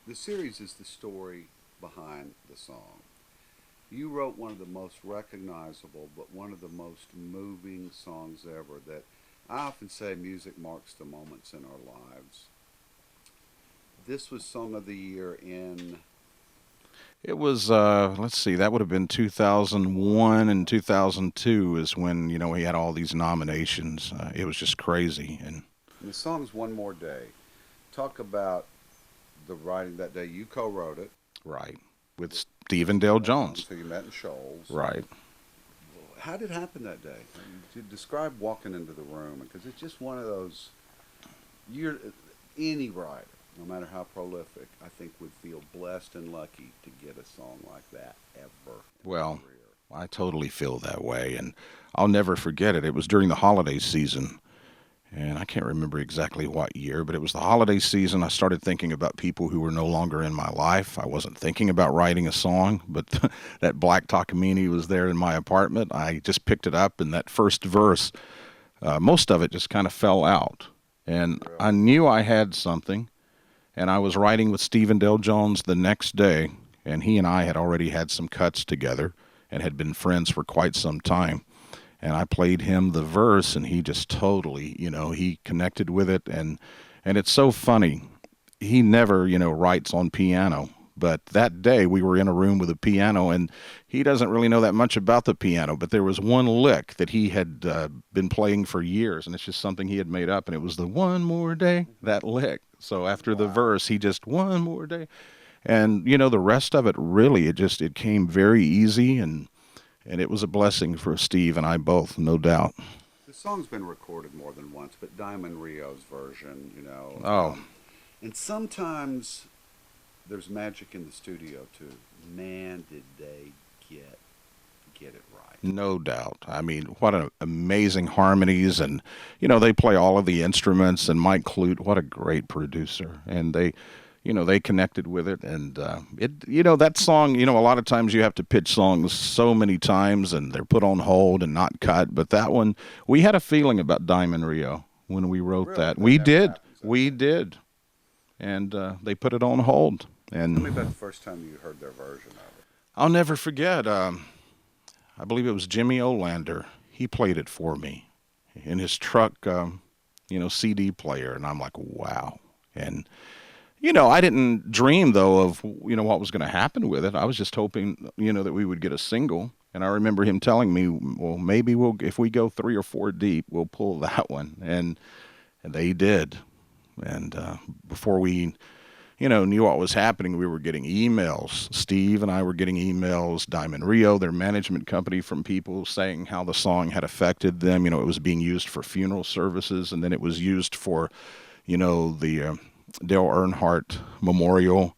The series is the story behind the song. You wrote one of the most recognizable, but one of the most moving songs ever. That I often say music marks the moments in our lives. This was Song of the Year in. It was, let's see, that would have been 2001 and 2002 is when, he had all these nominations. It was just crazy. And And the song's One More Day. Talk about the writing that day. You co wrote it right, with Stephen Dale Jones. so you met in Shoals. Right. How did it happen that day? To describe walking into the room, because it's just one of those. You're any writer, no matter how prolific, I think would feel blessed and lucky to get a song like that ever in their Well, career. I totally feel that way. And I'll never forget it. It was during the holiday season. And I can't remember exactly what year, but it was the holiday season. I started thinking about people who were no longer in my life. I wasn't thinking about writing a song, but that Black Takamine was there in my apartment. I just picked it up, and that first verse, most of it just kind of fell out. And I Really? knew I had something, and I was writing with Stephen Dale Jones the next day, and he and I had already had some cuts together and had been friends for quite some time. And I played him the verse, and he just totally, he connected with it. And it's so funny. He never, writes on piano. But that day we were in a room with a piano, and he doesn't really know that much about the piano. But there was one lick that he had been playing for years, and it's just something he had made up. And it was the one more day, that lick. So after the Wow. verse, he just one more day, and the rest of it really, it came very easy, and it was a blessing for Steve and I both, no doubt. The song's been recorded more than once, but Diamond Rio's version, Oh, and sometimes there's magic in the studio too. Man, did they get it right. no doubt. I mean, what an amazing harmonies, and they play all of the instruments, and Mike Clute, what a great producer. And they connected with it, and that song, a lot of times you have to pitch songs so many times and they're put on hold and not cut, but that one, we had a feeling about Diamond Rio when we wrote Really, that. that We never did. happens, does We it? did. And they put it on hold. Tell me And about the first time you heard their version of it. I'll never forget, I believe it was Jimmy Olander. He played it for me in his truck, CD player. And I'm like, wow. And I didn't dream though of what was going to happen with it. I was just hoping that we would get a single. And I remember him telling me, well, maybe if we go 3 or 4 deep, we'll pull that one. And they did. And before we knew what was happening, we were getting emails. Steve and I were getting emails. Diamond Rio, their management company, from people saying how the song had affected them. It was being used for funeral services, and then it was used for, the Dale Earnhardt Memorial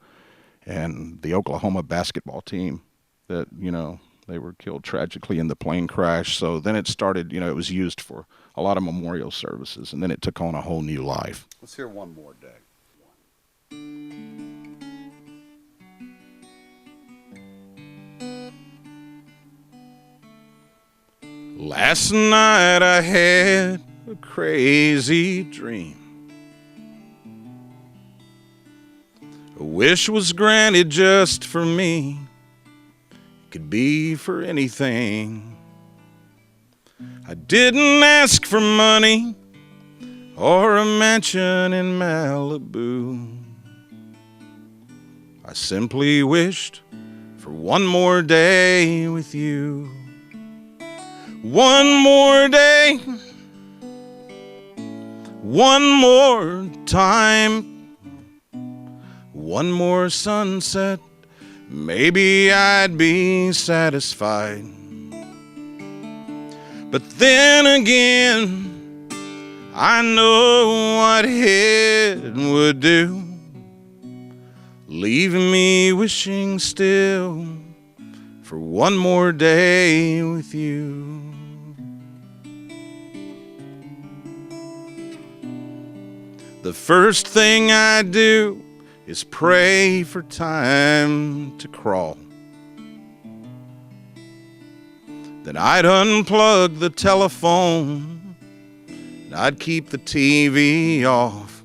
and the Oklahoma basketball team that, they were killed tragically in the plane crash. So then it started, it was used for a lot of memorial services, and then it took on a whole new life. Let's hear One More Day. Last night I had a crazy dream. A wish was granted just for me. It could be for anything. I didn't ask for money or a mansion in Malibu. I simply wished for one more day with you. One more day, one more time, one more sunset, maybe I'd be satisfied. But then again, I know what it would do, leaving me wishing still for one more day with you. The first thing I do is pray for time to crawl. Then I'd unplug the telephone, and I'd keep the TV off.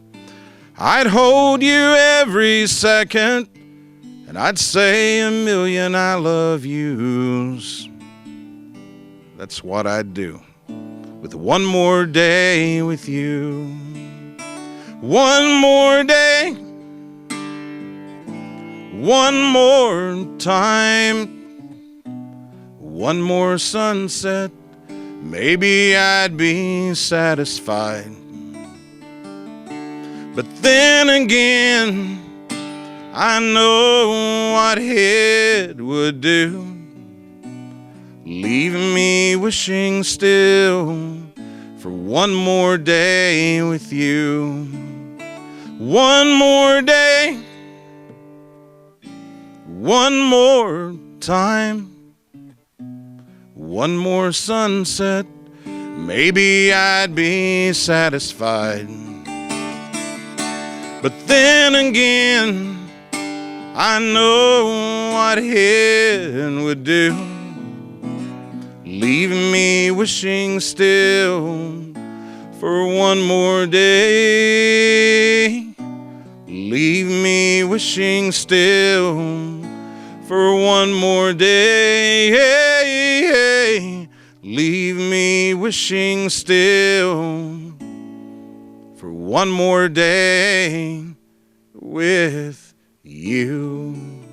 I'd hold you every second, and I'd say a million I love yous. That's what I'd do with one more day with you. One more day, one more time, one more sunset, maybe I'd be satisfied. But then again, I know what it would do, leaving me wishing still for one more day with you. One more day, one more time, one more sunset, maybe I'd be satisfied. But then again, I know what it would do, leaving me wishing still for one more day. Leave me wishing still for one more day. Leave me wishing still for one more day with you.